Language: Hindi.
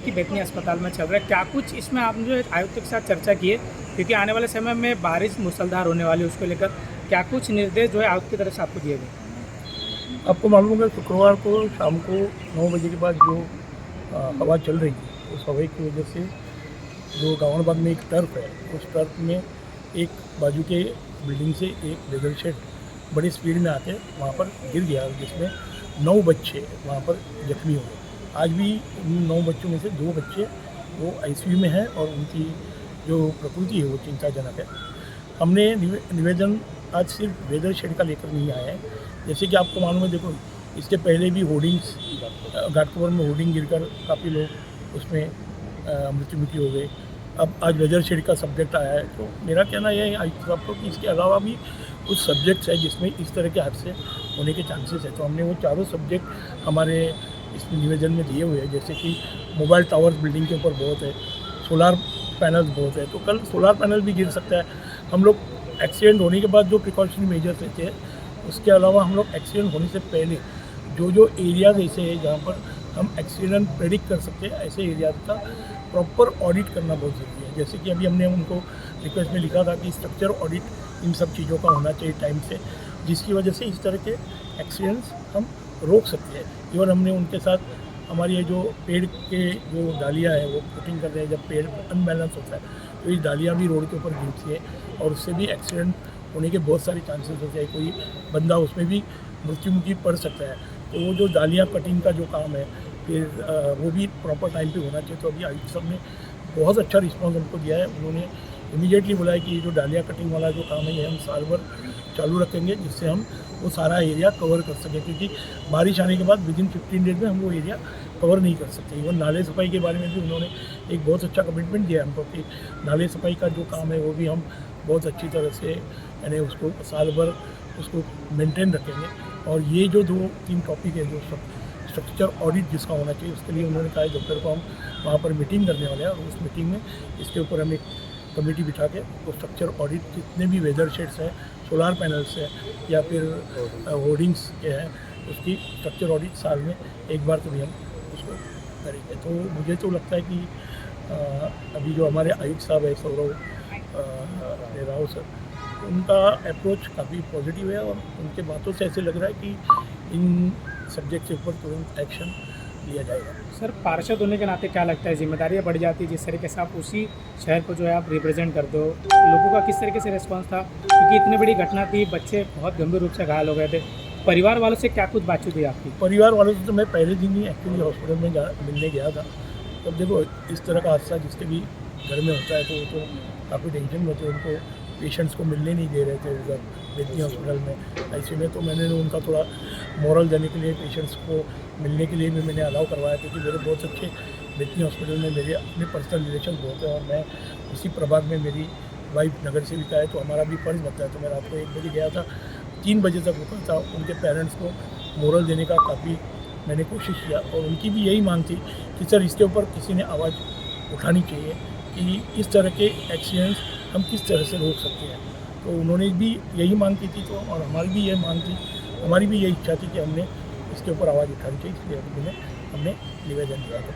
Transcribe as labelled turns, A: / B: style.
A: एक ही बेतनी अस्पताल में चल रहा है, क्या कुछ इसमें आपने जो आयुक्त के साथ चर्चा की है, क्योंकि आने वाले समय में बारिश मूसलाधार होने वाली है, उसको लेकर क्या कुछ निर्देश जो है आयुक्त की तरफ से आपको दिए गए?
B: आपको मालूम होगा शुक्रवार को शाम को 9 बजे के बाद जो हवा चल रही थी, उस हवा की वजह से जो गावनबाग में एक टर्फ है, उस टर्फ में एक बाजू के बिल्डिंग से एक वेदर शेड बड़ी स्पीड में आके वहाँ पर गिर गया, जिसमें 9 बच्चे वहाँ पर जख्मी हो गए। आज भी उन 9 बच्चों में से 2 बच्चे वो आईसीयू में हैं और उनकी जो प्रकृति है वो चिंताजनक है। हमने निवेदन आज सिर्फ वेदर शेड का लेकर नहीं आए हैं। जैसे कि आपको मालूम है, देखो इसके पहले भी होर्डिंग्स घाटकोपर में होर्डिंग गिरकर काफ़ी लोग उसमें मृत्युमुखी हो गए। अब आज वेदर शेड का सब्जेक्ट आया है, तो मेरा कहना यह है आयुक्त साहब को कि इसके अलावा भी कुछ सब्जेक्ट्स है जिसमें इस तरह के हादसे होने के चांसेस है। तो हमने वो चारों सब्जेक्ट हमारे इस निवेदन में दिए हुए हैं, जैसे कि मोबाइल टावर्स बिल्डिंग के ऊपर बहुत है, सोलार पैनल्स बहुत है, तो कल सोलार पैनल भी गिर सकता है। हम लोग एक्सीडेंट होने के बाद जो प्रिकॉशनरी मेजर्स लेते हैं, उसके अलावा हम लोग एक्सीडेंट होने से पहले जो एरियाज़ ऐसे हैं जहाँ पर हम एक्सीडेंट प्रेडिक्ट कर सकते हैं, ऐसे एरियाज़ का प्रॉपर ऑडिट करना बहुत ज़रूरी है। जैसे कि अभी हमने उनको रिक्वेस्ट में लिखा था कि स्ट्रक्चर ऑडिट इन सब चीज़ों का होना चाहिए टाइम से, जिसकी वजह से इस तरह के एक्सीडेंट्स हम रोक सकते हैं। इवन हमने उनके साथ हमारी ये जो पेड़ के जो डालियाँ हैं वो कटिंग कर रहे हैं, जब पेड़ अनबैलेंस होता है तो ये डालियाँ भी रोड के ऊपर गिरती है और उससे भी एक्सीडेंट होने के बहुत सारे चांसेस होते हैं। कोई बंदा उसमें भी मृत्युमुखी पड़ सकता है। तो वो जो डालियाँ कटिंग का जो काम है, फिर वो भी प्रॉपर टाइम पे होना चाहिए। तो अभी आयुक्त साहब ने बहुत अच्छा रिस्पॉन्स हमको दिया है। उन्होंने इमीडिएटली बोला है कि ये जो डालियाँ कटिंग वाला जो काम है ये हम साल भर चालू रखेंगे, जिससे हम वो सारा एरिया कवर कर सकें, क्योंकि बारिश आने के बाद विदिन 15 डेज में हम वो एरिया कवर नहीं कर सकते। इवन नाले सफाई के बारे में भी उन्होंने एक बहुत अच्छा कमिटमेंट दिया हमको कि नाले सफाई का जो काम है वो भी हम बहुत अच्छी तरह से यानी उसको साल भर उसको मेंटेन रखेंगे। और ये जो 2-3 टॉपिक है, जो स्ट्रक्चर ऑडिट जिसका होना चाहिए, उसके लिए उन्होंने कहा है दोपहर को हम वहाँ पर मीटिंग करने वाले हैं और उस मीटिंग में इसके ऊपर हम एक कमेटी बिठा के वो स्ट्रक्चर ऑडिट जितने भी वेदर शेड्स हैं, सोलार पैनल्स हैं या फिर होर्डिंग्स के हैं, उसकी स्ट्रक्चर ऑडिट साल में एक बार तो भी हम उसको करेंगे। तो मुझे तो लगता है कि अभी जो हमारे आयुक्त साहब है सौरव राव सर, उनका अप्रोच काफ़ी पॉजिटिव है और उनके बातों से ऐसे लग रहा है कि इन सब्जेक्ट के ऊपर तुरंत एक्शन लिया जाएगा।
A: सर, पार्षद होने के नाते क्या लगता है, जिम्मेदारियाँ बढ़ जाती है जिस तरीके से आप उसी शहर को जो है आप रिप्रेजेंट करते हो, लोगों का किस तरीके से रिस्पांस था, क्योंकि इतनी बड़ी घटना थी, बच्चे बहुत गंभीर रूप से घायल हो गए थे, परिवार वालों से क्या कुछ बातचीत हुई आपकी?
B: परिवार वालों से तो मैं पहले दिन ही एक्चुअली हॉस्पिटल में मिलने गया था। तब देखो इस तरह का हादसा जिसके भी घर में होता है तो वो तो काफ़ी टेंशन में होते हैं। उनको पेशेंट्स को मिलने नहीं दे रहे थे उधर बेतनी हॉस्पिटल में आईसीयू में, तो मैंने उनका थोड़ा मोरल देने के लिए पेशेंट्स को मिलने के लिए भी मैंने अलाउ करवाया, क्योंकि मेरे बहुत अच्छे बेतनी हॉस्पिटल में मेरे अपने पर्सनल रिलेशन बहुत हैं और मैं उसी प्रभाग में मेरी वाइफ नगर सेविका है, तो हमारा भी फर्ज बनता है। तो मैं रात को 1 बजे गया था, 3 बजे तक रुका था। उनके पेरेंट्स को मोरल देने का काफ़ी मैंने कोशिश किया और उनकी भी यही मांग थी कि सर इसके ऊपर किसी ने आवाज़ उठानी चाहिए कि इस तरह के एक्सीडेंट्स हम किस तरह से रोक सकते हैं। तो उन्होंने भी यही मांग की थी, तो और हमारी भी यही मांग थी, हमारी भी यही इच्छा थी कि हमने इसके ऊपर आवाज़ उठानी चाहिए, इसलिए हमने निवेदन दिया था।